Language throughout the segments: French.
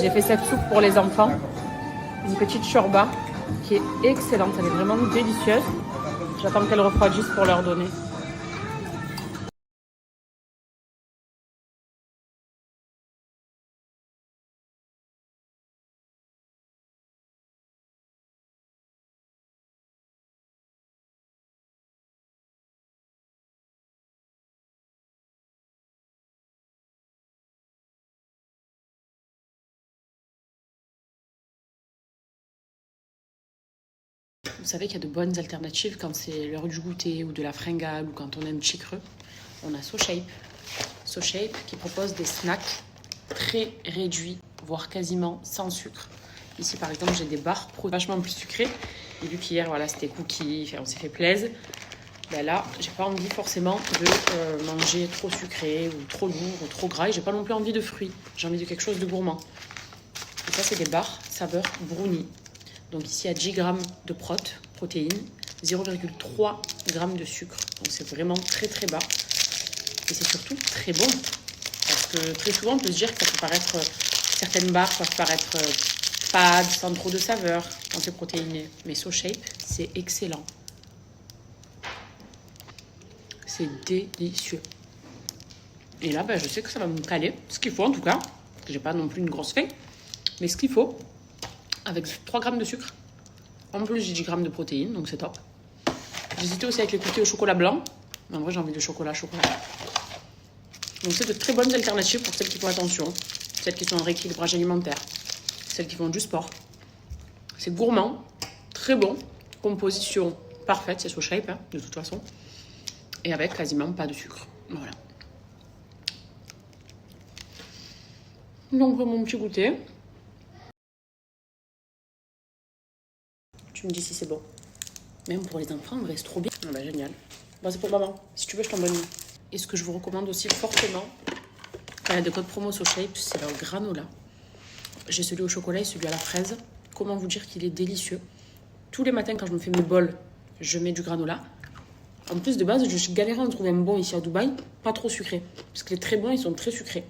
J'ai fait cette soupe pour les enfants. Une petite shorba qui est excellente. Elle est vraiment délicieuse. J'attends qu'elle refroidisse pour leur donner. Vous savez qu'il y a de bonnes alternatives quand c'est l'heure du goûter ou de la fringale ou quand on aime petit creux. On a SoShape. SoShape qui propose des snacks très réduits, voire quasiment sans sucre. Ici, par exemple, j'ai des barres vachement plus sucrées. Et vu qu'hier, voilà, c'était cookies, on s'est fait plaisir. Ben là, j'ai pas envie forcément de manger trop sucré ou trop lourd ou trop gras. Et j'ai pas non plus envie de fruits. J'ai envie de quelque chose de gourmand. Et ça, c'est des barres saveur brownie. Donc ici, il y a 10 grammes de protéines, 0,3 grammes de sucre. Donc c'est vraiment très très bas. Et c'est surtout très bon. Parce que très souvent, on peut se dire que ça peut paraître, certaines barres peuvent paraître fades, sans trop de saveur quand c'est protéiné. Mais SoShape, c'est excellent. C'est délicieux. Et là, ben, je sais que ça va me caler. Ce qu'il faut en tout cas. Parce que j'ai pas non plus une grosse faim. Mais ce qu'il faut, avec 3 grammes de sucre. En plus, j'ai 10 grammes de protéines, donc c'est top. J'hésitais aussi avec les cookies au chocolat blanc. Mais en vrai, j'ai envie de chocolat. Donc c'est de très bonnes alternatives pour celles qui font attention. Celles qui sont en rééquilibrage alimentaire. Celles qui font du sport. C'est gourmand, très bon. Composition parfaite, c'est SoShape, hein, de toute façon. Et avec quasiment pas de sucre. Voilà. Donc mon petit goûter. Tu me dis si c'est bon. Même pour les enfants, c'est trop bien. Ah bah génial. Bon, c'est pour maman. Si tu veux, je t'en donne une. Et ce que je vous recommande aussi fortement, quand il y a des codes promo SoShape, c'est leur granola. J'ai celui au chocolat et celui à la fraise. Comment vous dire qu'il est délicieux. Tous les matins, quand je me fais mes bols, je mets du granola. En plus, de base, je galérais à en trouver un bon ici à Dubaï, pas trop sucré. Parce que les très bons, ils sont très sucrés.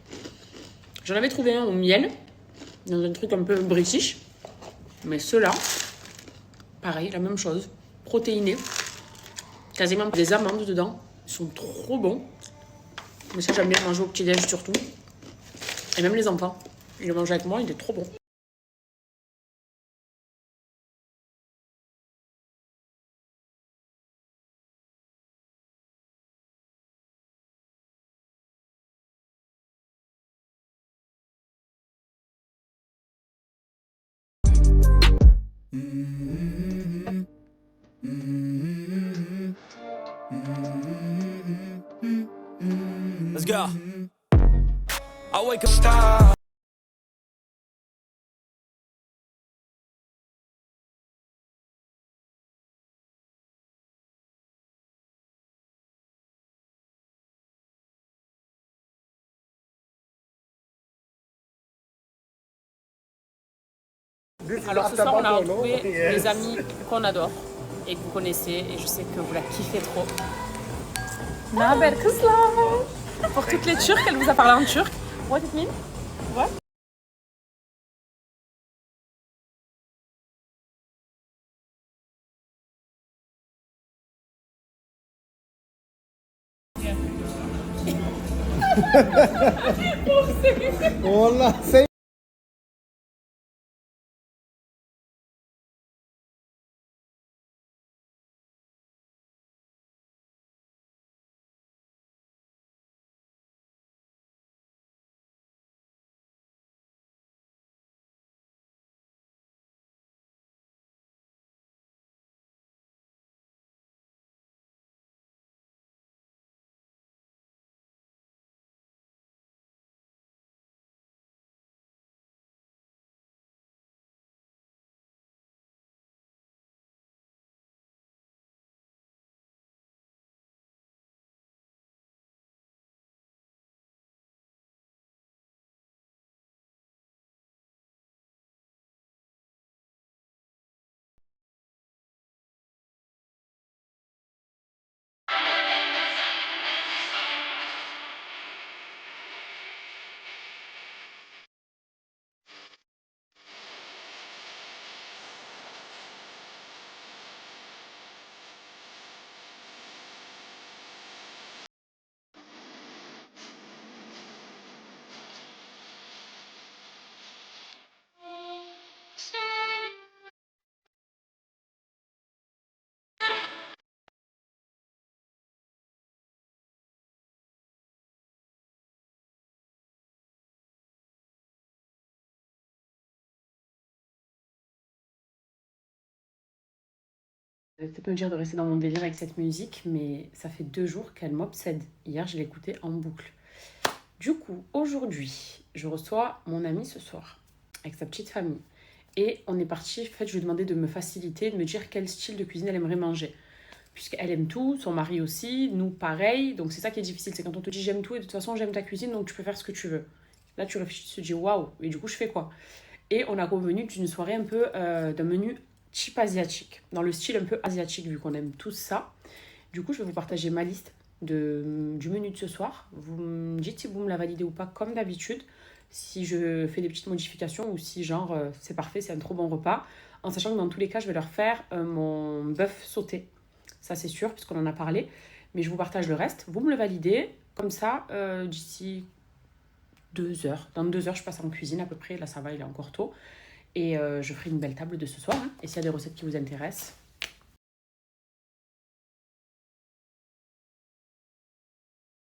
J'en avais trouvé un au miel, dans un truc un peu british. Mais ceux-là, pareil, la même chose. Protéinés. Quasiment des amandes dedans. Ils sont trop bons. Mais ça, j'aime bien manger au petit-déj surtout. Et même les enfants. Ils le mangent avec moi, il est trop bon. Let's go. I wake up star. Alors ce soir, on a retrouvé des amis qu'on adore et que vous connaissez et je sais que vous la kiffez trop. Naber kızlar. Pour toutes les Turcs, elle vous a parlé en turc. What it mean? What? والله سيء. Vous allez peut-être me dire de rester dans mon délire avec cette musique, mais ça fait 2 jours qu'elle m'obsède. Hier, je l'ai écoutée en boucle. Du coup, aujourd'hui, je reçois mon amie ce soir, avec sa petite famille. Et on est parti, en fait, je lui ai demandé de me faciliter, de me dire quel style de cuisine elle aimerait manger. Puisqu'elle aime tout, son mari aussi, nous pareil. Donc c'est ça qui est difficile, c'est quand on te dit j'aime tout et de toute façon j'aime ta cuisine, donc tu peux faire ce que tu veux. Là, tu réfléchis, tu te dis waouh, et du coup, je fais quoi? Et on a convenu d'une soirée un peu d'un menu cheap asiatique, dans le style un peu asiatique, vu qu'on aime tous ça. Du coup, je vais vous partager ma liste du menu de ce soir. Vous me dites si vous me la validez ou pas, comme d'habitude. Si je fais des petites modifications ou si, genre, c'est parfait, c'est un trop bon repas. En sachant que dans tous les cas, je vais leur faire mon bœuf sauté. Ça, c'est sûr, puisqu'on en a parlé. Mais je vous partage le reste. Vous me le validez. Comme ça, d'ici 2 heures. Dans 2 heures, je passe en cuisine à peu près. Là, ça va, il est encore tôt. Et je ferai une belle table de ce soir. Hein. Et s'il y a des recettes qui vous intéressent,